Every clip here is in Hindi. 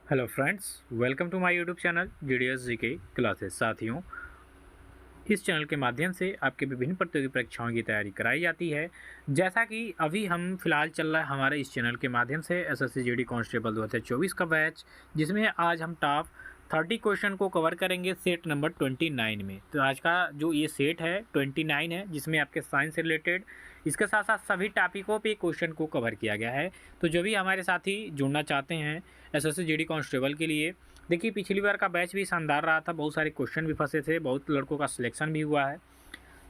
Hello friends, welcome to my YouTube channel GDS GK classes. साथियों, इस चैनल के माध्यम से आपके विभिन्न प्रतियोगी परीक्षाओं की तैयारी कराई जाती है। जैसा कि अभी हम फिलहाल चल रहा है हमारे इस चैनल के माध्यम से एसएससी जीडी कांस्टेबल 2024 का बैच, जिसमें आज हम टॉप 30 क्वेश्चन को कवर करेंगे सेट नंबर 29 में। तो आज का जो ये सेट है 29 है, जिसमें आपके साइंस से रिलेटेड इसके साथ साथ सभी टॉपिकों पे क्वेश्चन को कवर किया गया है। तो जो भी हमारे साथी जुड़ना चाहते हैं एसएससी जीडी कांस्टेबल के लिए, देखिए पिछली बार का बैच भी शानदार रहा था, बहुत सारे क्वेश्चन भी फंसे थे, बहुत लड़कों का सिलेक्शन भी हुआ है।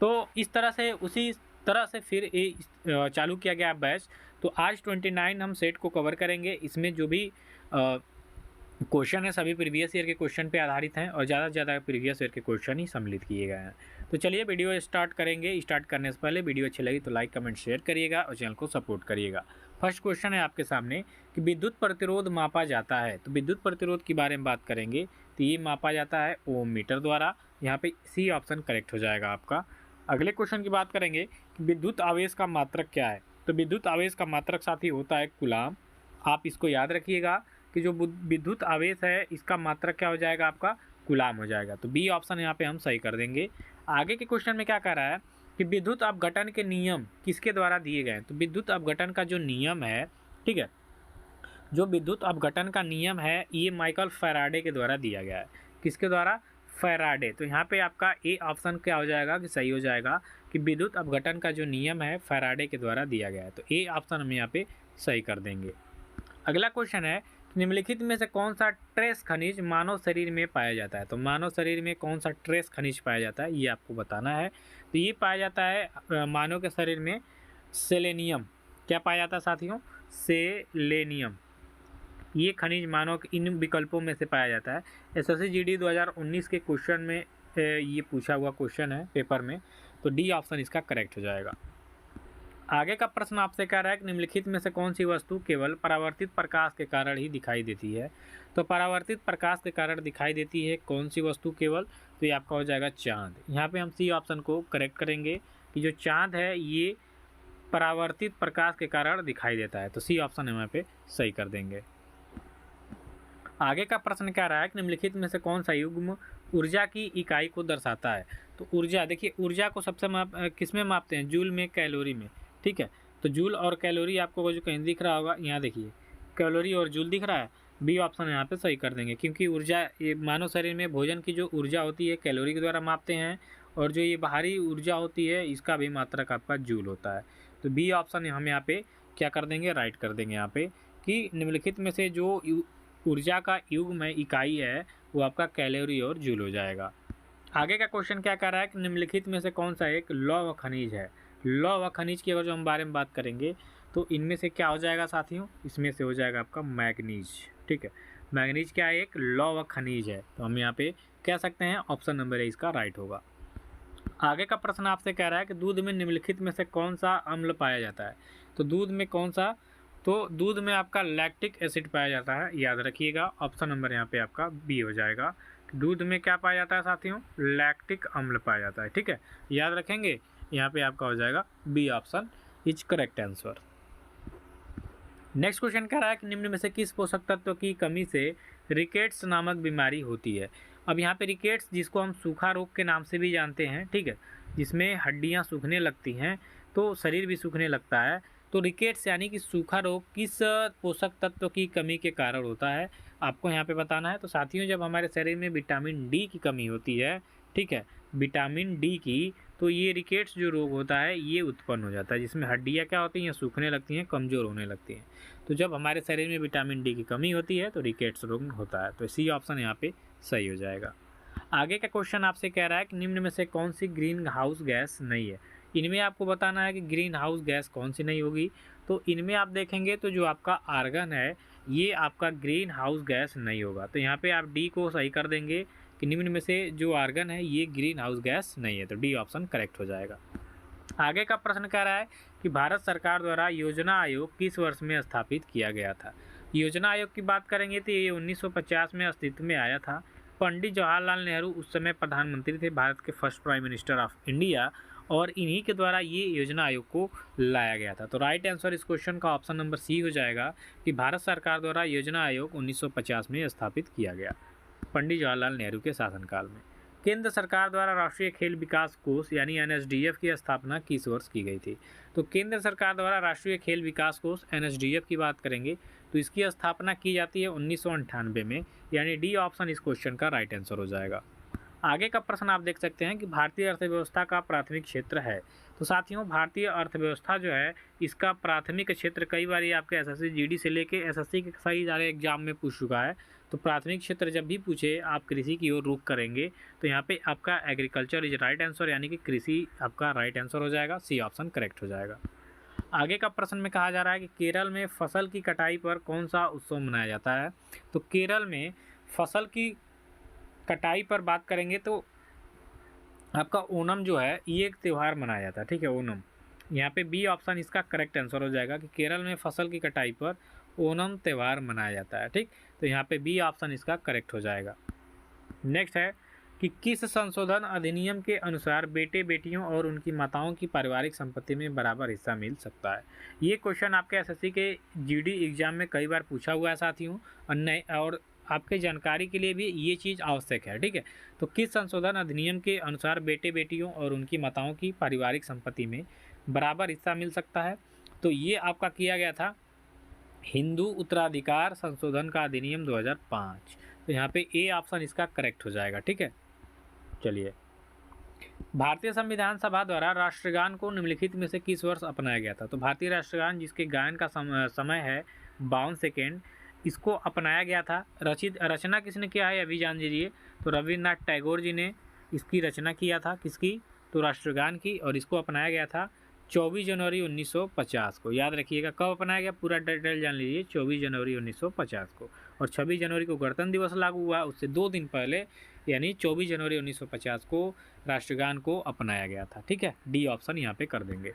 तो इस तरह से उसी तरह से फिर ये चालू किया गया बैच। तो आज 29 हम सेट को कवर करेंगे। इसमें जो भी क्वेश्चन है सभी प्रीवियस ईयर के क्वेश्चन पे आधारित हैं और ज़्यादा से ज़्यादा प्रीवियस ईयर के क्वेश्चन ही सम्मिलित किए गए हैं। तो चलिए वीडियो स्टार्ट करेंगे। स्टार्ट करने से पहले वीडियो अच्छी लगी तो लाइक कमेंट शेयर करिएगा और चैनल को सपोर्ट करिएगा। फर्स्ट क्वेश्चन है आपके सामने कि विद्युत प्रतिरोध मापा जाता है। तो विद्युत प्रतिरोध के बारे में बात करेंगे तो ये मापा जाता है ओम मीटर द्वारा। यहाँ पे सी ऑप्शन करेक्ट हो जाएगा आपका। अगले क्वेश्चन की बात करेंगे कि विद्युत आवेश का मात्रक क्या है। तो विद्युत आवेश का मात्रक साथी होता है कूलाम। आप इसको याद रखिएगा कि जो विद्युत आवेश है इसका मात्रक क्या हो जाएगा आपका, कूलाम हो जाएगा। तो बी ऑप्शन यहाँ पे हम सही कर देंगे। आगे के क्वेश्चन में क्या कह रहा है कि विद्युत अपघटन के नियम किसके द्वारा दिए गए हैं। तो विद्युत अपघटन का जो नियम है, ठीक है, जो विद्युत अपघटन का नियम है ये माइकल फैराडे के द्वारा दिया गया है। किसके द्वारा? फैराडे। तो यहाँ पे आपका ए ऑप्शन क्या हो जाएगा कि सही हो जाएगा कि विद्युत अपघटन का जो नियम है फैराडे के द्वारा दिया गया है। तो ए ऑप्शन हम यहाँ पे सही कर देंगे। अगला क्वेश्चन है निम्नलिखित में से कौन सा ट्रेस खनिज मानव शरीर में पाया जाता है। तो मानव शरीर में कौन सा ट्रेस खनिज पाया जाता है ये आपको बताना है। तो ये पाया जाता है मानव के शरीर में सेलेनियम। क्या पाया जाता है साथियों? सेलेनियम। ये खनिज मानव के इन विकल्पों में से पाया जाता है। एसएससी जीडी 2019 के क्वेश्चन में ये पूछा हुआ क्वेश्चन है पेपर में। तो डी ऑप्शन इसका करेक्ट हो जाएगा। आगे का प्रश्न आपसे कह रहा है कि निम्नलिखित में से कौन सी वस्तु केवल परावर्तित प्रकाश के कारण ही दिखाई देती है। तो परावर्तित प्रकाश के कारण दिखाई देती है कौन सी वस्तु केवल? तो ये आपका हो जाएगा चांद। यहाँ पे हम सी ऑप्शन को करेक्ट करेंगे कि जो चांद है ये परावर्तित प्रकाश के कारण दिखाई देता है। तो सी ऑप्शन हम यहाँ पे सही कर देंगे। आगे का प्रश्न क्या रहा है कि निम्नलिखित में से कौन सा युग्म ऊर्जा की इकाई को दर्शाता है। तो ऊर्जा, देखिए ऊर्जा को सबसे किस में मापते हैं? जूल में, कैलोरी में, ठीक है। तो जूल और कैलोरी आपको जो कहीं दिख रहा होगा, यहाँ देखिए कैलोरी और जूल दिख रहा है। बी ऑप्शन यहाँ पे सही कर देंगे क्योंकि ऊर्जा, ये मानव शरीर में भोजन की जो ऊर्जा होती है कैलोरी के द्वारा मापते हैं और जो ये बाहरी ऊर्जा होती है इसका भी मात्रक आपका जूल होता है। तो बी ऑप्शन हम यहाँ पे क्या कर देंगे, राइट कर देंगे यहाँ पे कि निम्नलिखित में से जो ऊर्जा का युग्म है, इकाई है, वो आपका कैलोरी और जूल हो जाएगा। आगे का क्वेश्चन क्या कर रहा है कि निम्नलिखित में से कौन सा एक लौह खनिज है। लौह व खनिज की अगर जो हम बारे में बात करेंगे तो इनमें से क्या हो जाएगा साथियों? इसमें से हो जाएगा आपका मैग्नीज, ठीक है। मैग्नीज क्या है? एक लौह व खनिज है। तो हम यहाँ पे कह सकते हैं ऑप्शन नंबर ए इसका राइट होगा। आगे का प्रश्न आपसे कह रहा है कि दूध में निम्नलिखित में से कौन सा अम्ल पाया जाता है। तो दूध में कौन सा? तो दूध में आपका लैक्टिक एसिड पाया जाता है, याद रखिएगा। ऑप्शन नंबर यहाँ पे आपका बी हो जाएगा। दूध में क्या पाया जाता है साथियों? लैक्टिक अम्ल पाया जाता है, ठीक है, याद रखेंगे। यहाँ पे आपका हो जाएगा B option is correct answer. Next question कह रहा है कि निम्न में से किस पोषक तत्व की कमी से रिकेट्स नामक बीमारी होती है। अब यहाँ पे रिकेट्स, जिसको हम सूखा रोग के नाम से भी जानते हैं, ठीक है, जिसमें हड्डियाँ सूखने लगती हैं तो शरीर भी सूखने लगता है। तो रिकेट्स यानी कि सूखा रोग किस पोषक तत्व की कमी के कारण होता है, आपको यहाँ पे बताना है। तो साथियों, जब हमारे शरीर में विटामिन डी की कमी होती है, ठीक है, विटामिन डी की, तो ये रिकेट्स जो रोग होता है ये उत्पन्न हो जाता है, जिसमें हड्डियाँ क्या होती हैं, सूखने लगती हैं, कमज़ोर होने लगती हैं। तो जब हमारे शरीर में विटामिन डी की कमी होती है तो रिकेट्स रोग होता है। तो सी ऑप्शन यहाँ पे सही हो जाएगा। आगे का क्वेश्चन आपसे कह रहा है कि निम्न में से कौन सी ग्रीन हाउस गैस नहीं है। इनमें आपको बताना है कि ग्रीन हाउस गैस कौन सी नहीं होगी। तो इनमें आप देखेंगे तो जो आपका आर्गन है ये आपका ग्रीन हाउस गैस नहीं होगा। तो यहाँ पे आप डी को सही कर देंगे कि निम्न में से जो आर्गन है ये ग्रीन हाउस गैस नहीं है। तो डी ऑप्शन करेक्ट हो जाएगा। आगे का प्रश्न कह रहा है कि भारत सरकार द्वारा योजना आयोग किस वर्ष में स्थापित किया गया था। योजना आयोग की बात करेंगे तो ये 1950 में अस्तित्व में आया था। पंडित जवाहरलाल नेहरू उस समय प्रधानमंत्री थे, भारत के first prime minister of India, और इन्हीं के द्वारा ये योजना आयोग को लाया गया था। तो राइट आंसर इस क्वेश्चन का ऑप्शन नंबर सी हो जाएगा कि भारत सरकार द्वारा योजना आयोग 1950 में स्थापित किया गया, पंडित जवाहरलाल नेहरू के शासनकाल में। केंद्र सरकार द्वारा राष्ट्रीय खेल विकास कोष यानी एनएसडीएफ की स्थापना किस वर्ष की गई थी? तो केंद्र सरकार द्वारा राष्ट्रीय खेल विकास कोष एनएसडीएफ की बात करेंगे तो इसकी स्थापना की जाती है 1998 में, यानी डी ऑप्शन इस क्वेश्चन का राइट आंसर हो जाएगा। आगे का प्रश्न आप देख सकते हैं कि भारतीय अर्थव्यवस्था का प्राथमिक क्षेत्र है। तो साथियों, भारतीय अर्थव्यवस्था जो है इसका प्राथमिक क्षेत्र कई बार ये आपके एसएससी जीडी से लेके एसएससी के कई सारे एग्जाम में पूछ चुका है। तो प्राथमिक क्षेत्र जब भी पूछे आप कृषि की ओर रुख करेंगे तो यहाँ पे आपका एग्रीकल्चर इज राइट आंसर, यानी कि कृषि आपका राइट आंसर हो जाएगा, सी ऑप्शन करेक्ट हो जाएगा। आगे का प्रश्न में कहा जा रहा है कि केरल में फसल की कटाई पर कौन सा उत्सव मनाया जाता है? तो केरल में फसल की कटाई पर बात करेंगे तो आपका ओणम जो है ये एक त्यौहार मनाया जाता है, ठीक है, ओणम। यहाँ पे बी ऑप्शन इसका करेक्ट आंसर हो जाएगा कि केरल में फसल की कटाई पर ओणम त्यौहार मनाया जाता है, ठीक। तो यहाँ पे बी ऑप्शन इसका करेक्ट हो जाएगा। नेक्स्ट है कि किस संशोधन अधिनियम के अनुसार बेटे बेटियों और उनकी माताओं की पारिवारिक संपत्ति में बराबर हिस्सा मिल सकता है? ये क्वेश्चन आपके एसएससी के जीडी एग्जाम में कई बार पूछा हुआ है साथियों, और आपके जानकारी के लिए भी ये चीज़ आवश्यक है, ठीक है। तो किस संशोधन अधिनियम के अनुसार बेटे बेटियों और उनकी माताओं की पारिवारिक संपत्ति में बराबर हिस्सा मिल सकता है? तो ये आपका किया गया था हिंदू उत्तराधिकार संशोधन का अधिनियम 2005। तो यहाँ पे ए ऑप्शन इसका करेक्ट हो जाएगा, ठीक है। चलिए, भारतीय संविधान सभा द्वारा राष्ट्रगान को निम्नलिखित में से किस वर्ष अपनाया गया था? तो भारतीय राष्ट्रगान जिसके गायन का समय है 52 सेकेंड, इसको अपनाया गया था। रचना किसने किया है अभी जान लीजिए। तो रविन्द्रनाथ टैगोर जी ने इसकी रचना किया था, किसकी? तो राष्ट्रगान की। और इसको अपनाया गया था 24 जनवरी 1950 को। याद रखिएगा कब अपनाया गया, पूरा डिटेल जान लीजिए, 24 जनवरी 1950 को। और 26 जनवरी को गणतंत्र दिवस लागू हुआ, उससे 2 दिन पहले यानी 24 जनवरी 1950 को राष्ट्रगान को अपनाया गया था, ठीक है। डी ऑप्शन यहाँ पे कर देंगे।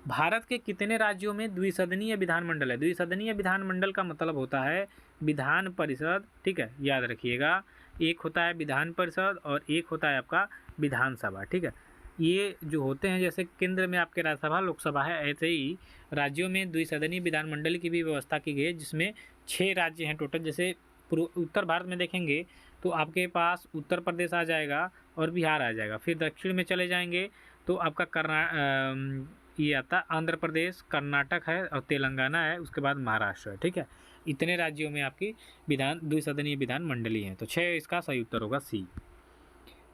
भारत के कितने राज्यों में द्विसदनीय विधानमंडल है? द्विसदनीय विधानमंडल का मतलब होता है विधान परिषद, ठीक है, याद रखिएगा। एक होता है विधान परिषद और एक होता है आपका विधानसभा, ठीक है। ये जो होते हैं जैसे केंद्र में आपके राज्यसभा लोकसभा है, ऐसे ही राज्यों में द्विसदनीय विधानमंडल की भी व्यवस्था की गई है, जिसमें 6 राज्य हैं टोटल। जैसे उत्तर भारत में देखेंगे तो आपके पास उत्तर प्रदेश आ जाएगा और बिहार आ जाएगा। फिर दक्षिण में चले जाएंगे तो आपका ये आता है आंध्र प्रदेश, कर्नाटक है और तेलंगाना है, उसके बाद महाराष्ट्र है, ठीक है। इतने राज्यों में आपकी द्विसदनीय विधानमंडली है। तो 6 इसका सही उत्तर होगा सी।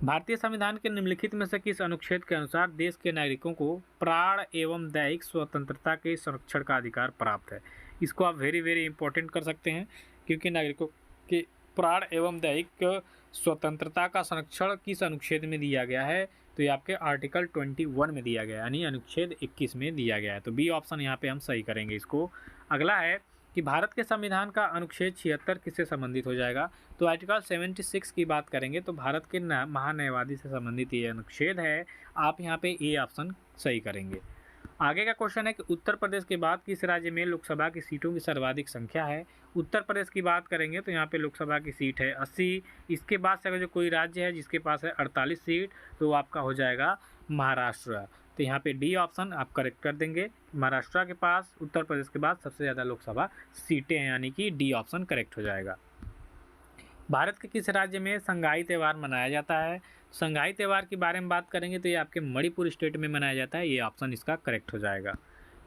भारतीय संविधान के निम्नलिखित में से किस अनुच्छेद के अनुसार देश के नागरिकों को प्राण एवं दैहिक स्वतंत्रता के संरक्षण का अधिकार प्राप्त है? इसको आप वेरी इंपॉर्टेंट कर सकते हैं, क्योंकि नागरिकों के प्राण एवं दैहिक स्वतंत्रता का संरक्षण किस अनुच्छेद में दिया गया है? तो ये आपके आर्टिकल 21 में दिया गया है, यानी अनुच्छेद 21 में दिया गया है। तो बी ऑप्शन यहाँ पे हम सही करेंगे इसको। अगला है कि भारत के संविधान का अनुच्छेद 76 किससे संबंधित हो जाएगा? तो आर्टिकल 76 की बात करेंगे तो भारत के महान्यायवादी से संबंधित ये अनुच्छेद है। आप यहाँ पे ए ऑप्शन सही करेंगे। आगे का क्वेश्चन है कि उत्तर प्रदेश के बाद किस राज्य में लोकसभा की सीटों की सर्वाधिक संख्या है? उत्तर प्रदेश की बात करेंगे तो यहाँ पे लोकसभा की सीट है 80। इसके बाद से अगर जो कोई राज्य है जिसके पास है 48 सीट तो वो आपका हो जाएगा महाराष्ट्र। तो यहाँ पे डी ऑप्शन आप करेक्ट कर देंगे। महाराष्ट्र के पास उत्तर प्रदेश के बाद सबसे ज़्यादा लोकसभा सीटें हैं, यानी कि डी ऑप्शन करेक्ट हो जाएगा। भारत के किस राज्य में संगाई त्यौहार मनाया जाता है? संगाई त्यौहार के बारे में बात करेंगे तो ये आपके मणिपुर स्टेट में मनाया जाता है। ये ऑप्शन इसका करेक्ट हो जाएगा।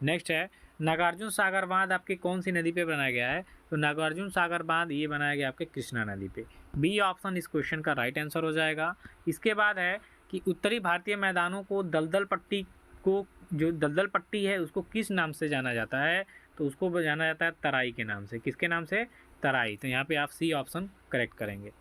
नेक्स्ट है नागार्जुन सागर बांध आपकी कौन सी नदी पे बनाया गया है? तो नागार्जुन सागर बांध ये बनाया गया आपके कृष्णा नदी पे। बी ऑप्शन इस क्वेश्चन का राइट आंसर हो जाएगा। इसके बाद है कि उत्तरी भारतीय मैदानों को दलदल पट्टी को, जो दलदल पट्टी है उसको किस नाम से जाना जाता है? तो उसको जाना जाता है तराई के नाम से। किसके नाम से? तराई। तो यहाँ पे आप सी ऑप्शन करेक्ट करेंगे।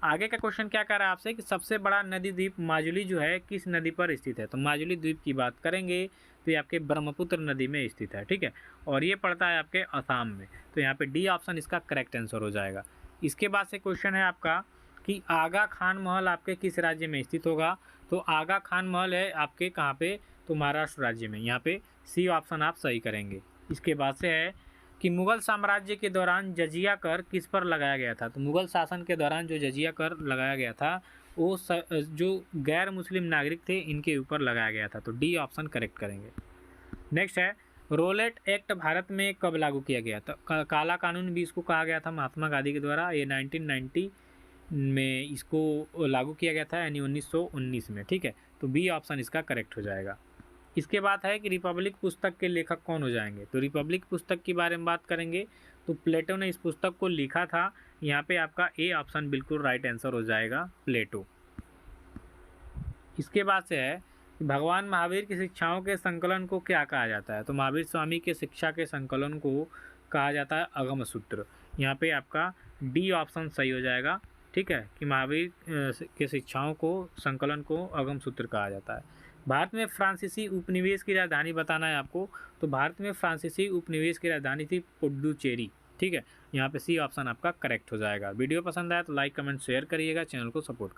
आगे का क्वेश्चन क्या कर रहा है आपसे कि सबसे बड़ा नदी द्वीप माजुली जो है किस नदी पर स्थित है? तो माजुली द्वीप की बात करेंगे तो ये आपके ब्रह्मपुत्र नदी में स्थित है, ठीक है। और ये पड़ता है आपके असम में। तो यहाँ पे डी ऑप्शन इसका करेक्ट आंसर हो जाएगा। इसके बाद से क्वेश्चन है आपका कि आगा खान महल आपके किस राज्य में स्थित होगा? तो आगा खान महल है आपके कहाँ पे? तो महाराष्ट्र राज्य में। यहाँ पे सी ऑप्शन आप सही करेंगे। इसके बाद से है कि मुगल साम्राज्य के दौरान जजिया कर किस पर लगाया गया था? तो मुगल शासन के दौरान जो जजिया कर लगाया गया था वो जो गैर मुस्लिम नागरिक थे इनके ऊपर लगाया गया था। तो डी ऑप्शन करेक्ट करेंगे। नेक्स्ट है रोलेट एक्ट भारत में कब लागू किया गया था? काला कानून भी इसको कहा गया था महात्मा गांधी के द्वारा। ये 1990 में इसको लागू किया गया था, यानी 1919 में। ठीक है, तो बी ऑप्शन इसका करेक्ट हो जाएगा। इसके बाद है कि रिपब्लिक पुस्तक के लेखक कौन हो जाएंगे? तो रिपब्लिक पुस्तक के बारे में बात करेंगे तो प्लेटो ने इस पुस्तक को लिखा था। यहाँ पे आपका ए ऑप्शन बिल्कुल राइट आंसर हो जाएगा, प्लेटो। इसके बाद से है भगवान महावीर की शिक्षाओं के संकलन को क्या कहा जाता है? तो महावीर स्वामी के शिक्षा के संकलन को कहा जाता है अगम सूत्र। यहाँ पे आपका डी ऑप्शन सही हो जाएगा। ठीक है, कि महावीर के शिक्षाओं को संकलन को अगम सूत्र कहा जाता है। भारत में फ्रांसीसी उपनिवेश की राजधानी बताना है आपको। तो भारत में फ्रांसीसी उपनिवेश की राजधानी थी पुडुचेरी। ठीक है, यहाँ पे सी ऑप्शन आपका करेक्ट हो जाएगा। वीडियो पसंद आया तो लाइक कमेंट शेयर करिएगा, चैनल को सपोर्ट करिए।